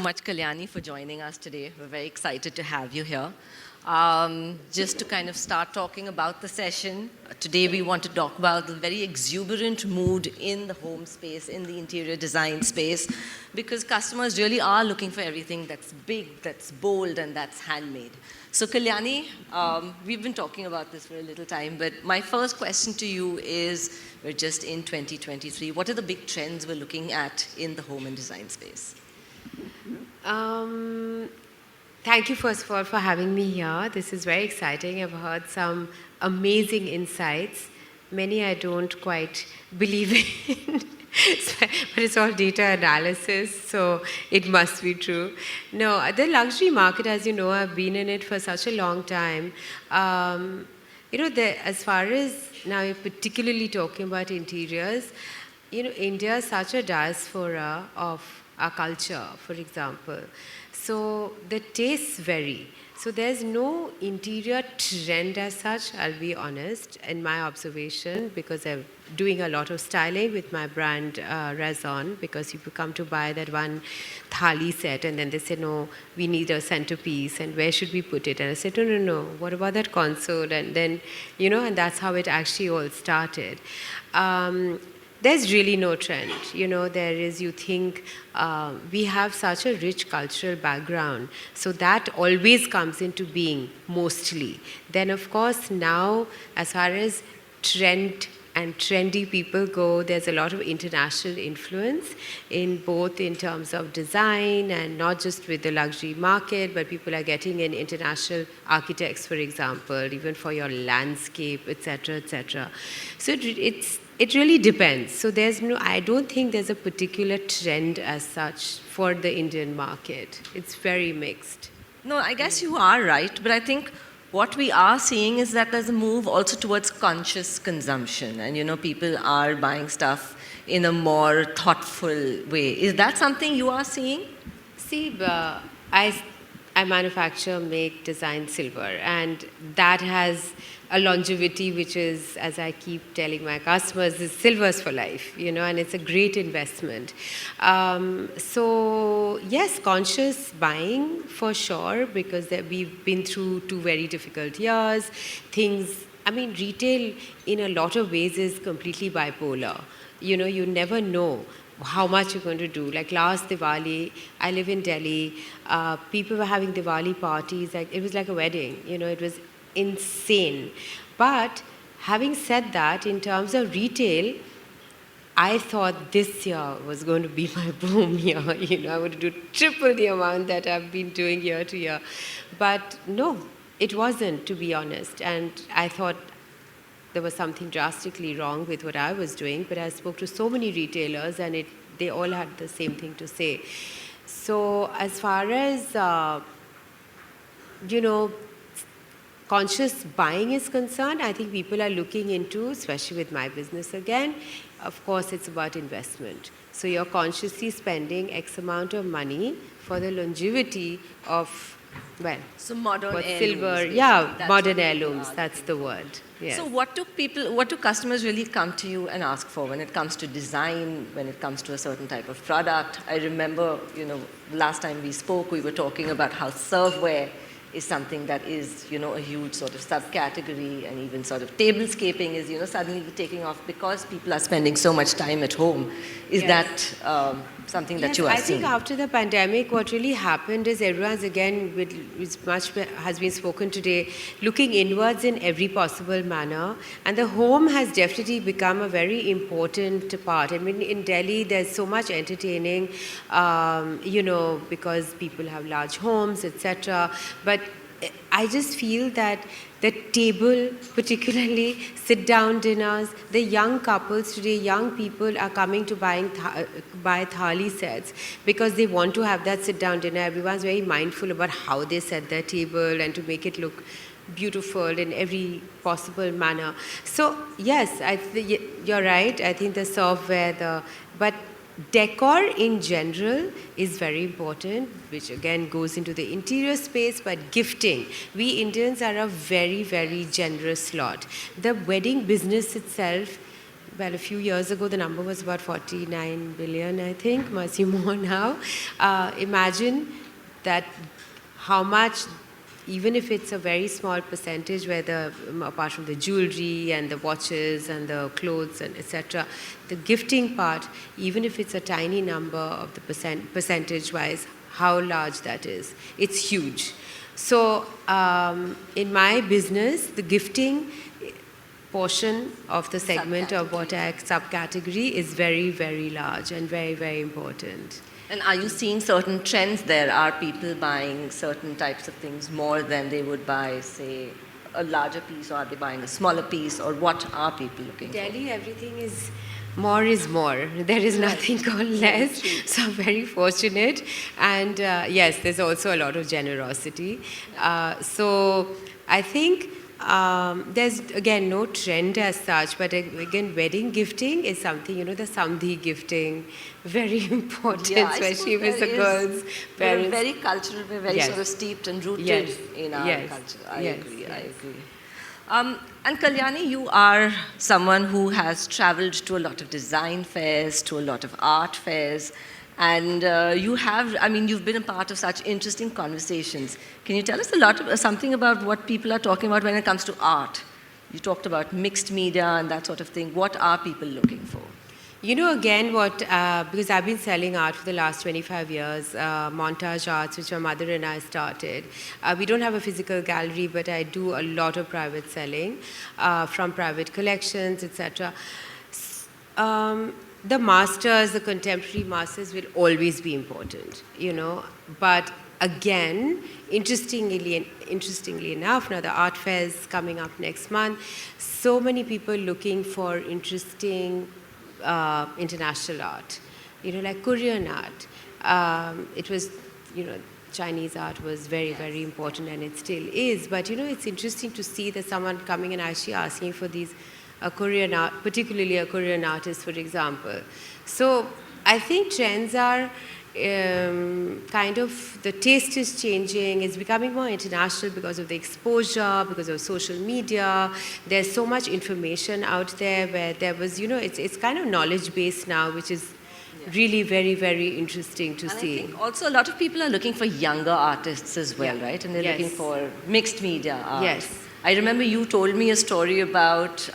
much, Kalyani, for joining us today. We're very excited to have you here. Just to kind of start talking about the session, today we want to talk about the very exuberant mood in the home space, in the interior design space, because customers really are looking for everything that's big, that's bold, and that's handmade. So Kalyani, we've been talking about this for a little time, but my first question to you is, we're just in 2023. What are the big trends we're looking at in the home and design space? Thank you, first of all, for having me here. This is very exciting. I've heard some amazing insights. Many I don't quite believe in, but it's all data analysis, so it must be true. No, the luxury market, as you know, I've been in it for such a long time. As far as now, you're particularly talking about interiors, India is such a diaspora of our culture, for example. So the tastes vary. So there's no interior trend as such, I'll be honest, in my observation, because I'm doing a lot of styling with my brand Rezon, because people come to buy that one thali set and then they say, no, we need a centerpiece and where should we put it? And I said, no, what about that console? And then, and that's how it actually all started. There's really no trend. There is, we have such a rich cultural background. So that always comes into being, mostly. Then, of course, now, as far as trend and trendy people go, there's a lot of international influence in terms of design and not just with the luxury market, but people are getting in international architects, for example, even for your landscape, etc., etc. So it really depends. So I don't think there's a particular trend as such for the Indian market. It's very mixed. No, I guess you are right, but I think what we are seeing is that there's a move also towards conscious consumption, and people are buying stuff in a more thoughtful way. Is that something you are seeing? See, I manufacture, make, design silver, and that has a longevity which is, as I keep telling my customers, is silver's for life, and it's a great investment. So yes, conscious buying for sure, because we've been through 2 very difficult years. Retail in a lot of ways is completely bipolar. You never know how much you're going to do. Like last Diwali, I live in Delhi, people were having Diwali parties, it was like a wedding, it was insane. But having said that, in terms of retail, I thought this year was going to be my boom year. I would do triple the amount that I've been doing year to year. But no, it wasn't, to be honest. And I thought there was something drastically wrong with what I was doing, but I spoke to so many retailers and they all had the same thing to say. So as far as, conscious buying is concerned, I think people are looking into, especially with my business again, of course it's about investment. So you're consciously spending X amount of money for the longevity of, so modern heirlooms, silver, modern heirlooms, that's the word. Yes. So what do customers really come to you and ask for when it comes to design, when it comes to a certain type of product? I remember, last time we spoke, we were talking about how serveware is something that is, a huge sort of subcategory, and even sort of tablescaping is, suddenly taking off because people are spending so much time at home. Is that something that you are seeing? I think after the pandemic, what really happened is everyone's, again, much has been spoken today, looking inwards in every possible manner. And the home has definitely become a very important part. In Delhi, there's so much entertaining, because people have large homes, etc. But I just feel that the table, particularly sit-down dinners, the young couples today, young people are coming to buy thali sets because they want to have that sit-down dinner. Everyone's very mindful about how they set their table and to make it look beautiful in every possible manner. So yes, you're right. I think the serveware, but decor in general is very important, which again goes into the interior space, but gifting. We Indians are a very, very generous lot. The wedding business itself, well, a few years ago, the number was about 49 billion, I think, must be more now. Imagine that how much, even if it's a very small percentage, where apart from the jewelry and the watches and the clothes and etc., the gifting part, even if it's a tiny number of the percentage-wise, how large that is. It's huge. So in my business, the gifting portion of the segment of what I subcategory is very, very large and very, very important. And are you seeing certain trends there? Are people buying certain types of things more than they would buy, say, a larger piece, or are they buying a smaller piece, or what are people looking for? Delhi, everything is more. There is nothing called less. So I'm very fortunate. And yes, there's also a lot of generosity. So I think there's, again, no trend as such, but again, wedding gifting is something, the Samdhi gifting, very important, especially with the girls' parents. We're very cultural, we're very sort of steeped and rooted in our culture. I agree. And Kalyani, you are someone who has traveled to a lot of design fairs, to a lot of art fairs, and you've been a part of such interesting conversations. Can you tell us something about what people are talking about when it comes to art? You talked about mixed media and that sort of thing. What are people looking for? Again, because I've been selling art for the last 25 years, montage arts, which my mother and I started. We don't have a physical gallery, but I do a lot of private selling from private collections, etc. The masters, the contemporary masters will always be important, But again, interestingly enough, now the art fair is coming up next month. So many people looking for interesting international art, like Korean art. It was, Chinese art was very, very important, and it still is. But, it's interesting to see that someone coming and actually asking for these Korean art, particularly a Korean artist, for example. So I think trends are the taste is changing. It's becoming more international because of the exposure, because of social media. There's so much information out there where there was, it's kind of knowledge-based now, which is really very, very interesting to see. I think also a lot of people are looking for younger artists as well, right? And they're looking for mixed media art. Yes. I remember you told me a story about,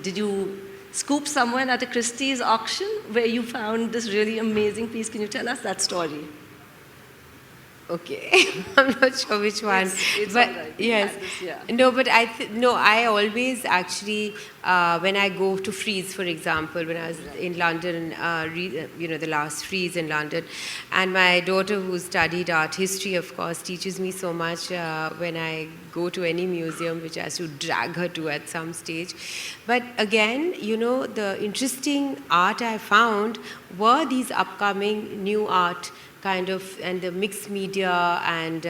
did you scoop someone at a Christie's auction where you found this really amazing piece? Can you tell us that story? Okay, I'm not sure which one. It's but all right. Yes, no, but I always actually when I go to Frieze, for example, when I was in London, the last Frieze in London, and my daughter, who studied art history, of course, teaches me so much when I go to any museum, which I have to drag her to at some stage. But again, the interesting art I found were these upcoming new art and the mixed media and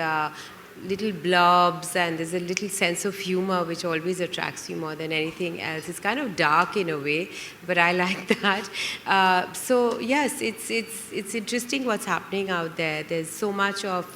little blurbs, and there's a little sense of humor which always attracts you more than anything else. It's kind of dark in a way, but I like that. So yes, it's interesting what's happening out there. There's so much of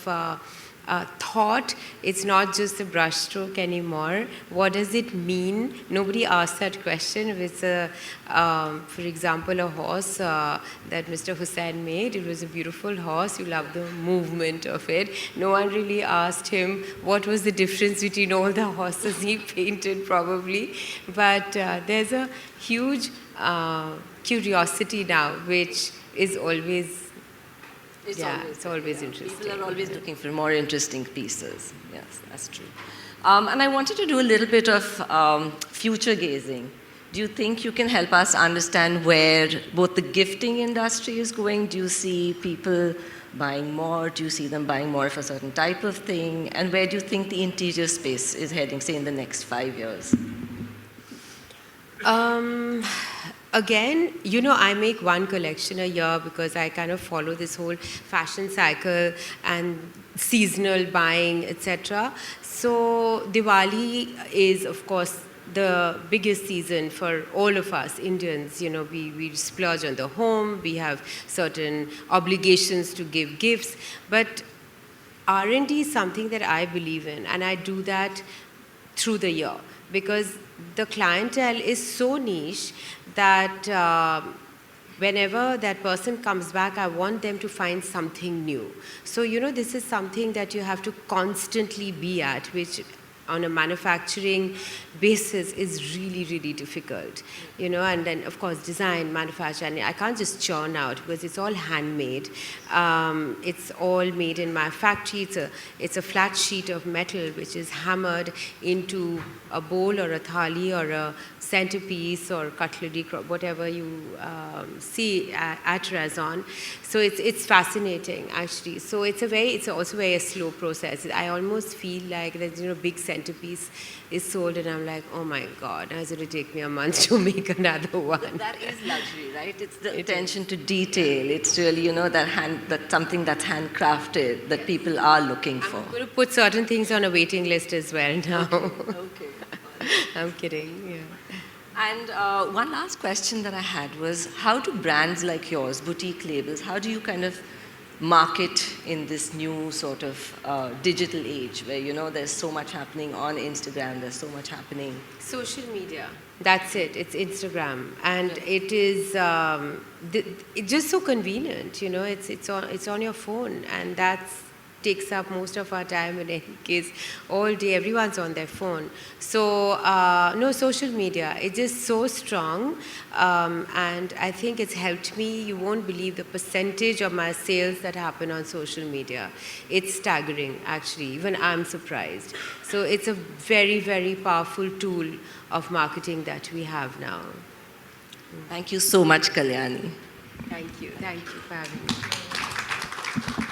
thought. It's not just a brushstroke anymore. What does it mean? Nobody asked that question. It's for example, a horse that Mr. Hussain made. It was a beautiful horse. You love the movement of it. No one really asked him what was the difference between all the horses he painted, probably. But there's a huge curiosity now, which is always it's always interesting. People are always looking for more interesting pieces. Yes, that's true. And I wanted to do a little bit of future gazing. Do you think you can help us understand where both the gifting industry is going? Do you see people buying more? Do you see them buying more of a certain type of thing? And where do you think the interior space is heading, say, in the next 5 years? Again, I make one collection a year because I kind of follow this whole fashion cycle and seasonal buying, etc. So Diwali is, of course, the biggest season for all of us Indians. We splurge on the home, we have certain obligations to give gifts, but R&D is something that I believe in, and I do that through the year, because the clientele is so niche that whenever that person comes back, I want them to find something new. So, this is something that you have to constantly be at, which on a manufacturing basis is really, really difficult, and then of course design, manufacture, and I can't just churn out because it's all handmade. It's all made in my factory. It's a flat sheet of metal which is hammered into a bowl or a thali or a centerpiece or cutlery, whatever you see at Rezon. So it's fascinating actually. So it's also very a slow process. I almost feel like there's big centerpiece is sold and I'm like, oh my God, it's going to take me a month to make another one. That is luxury, right? It's the attention to detail. It's really, that something that's handcrafted that people are looking for. I'm going to put certain things on a waiting list as well now. Okay. I'm kidding, yeah. And one last question that I had was, how do brands like yours, boutique labels, how do you kind of market in this new sort of digital age where, there's so much happening on Instagram, there's so much happening? Social media. That's it. It's Instagram. And it is it's just so convenient, it's on your phone, and that's takes up most of our time in any case. All day, everyone's on their phone. So, no, social media, it's just so strong. And I think it's helped me. You won't believe the percentage of my sales that happen on social media. It's staggering, actually. Even I'm surprised. So it's a very, very powerful tool of marketing that we have now. Thank you so much, Kalyani. Thank you. Thank you for having me.